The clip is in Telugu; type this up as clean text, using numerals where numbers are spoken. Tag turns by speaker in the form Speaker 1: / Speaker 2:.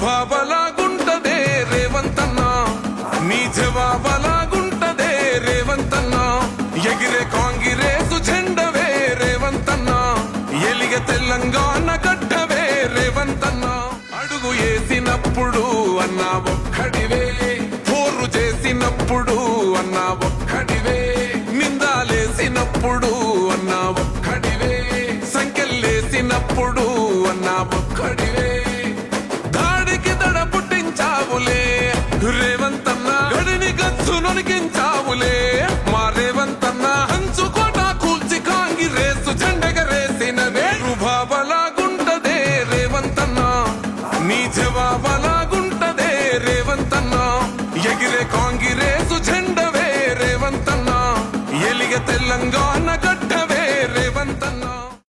Speaker 1: జవాబలాగుంటదే రేవంతన్నా, నీ జవాబలాగుంటదే రేవంతన్నా. ఎగిరే కాంగ్రెసు జెండవే రేవంతన్నా, ఎలిగ తెలంగాణ గడ్డవే రేవంతన్నా. అడుగు వేసినప్పుడు అన్నా ఒక్కడివే, పోరు చేసినప్పుడు అన్నా ఒక్కడివే, నిందాలేసినప్పుడు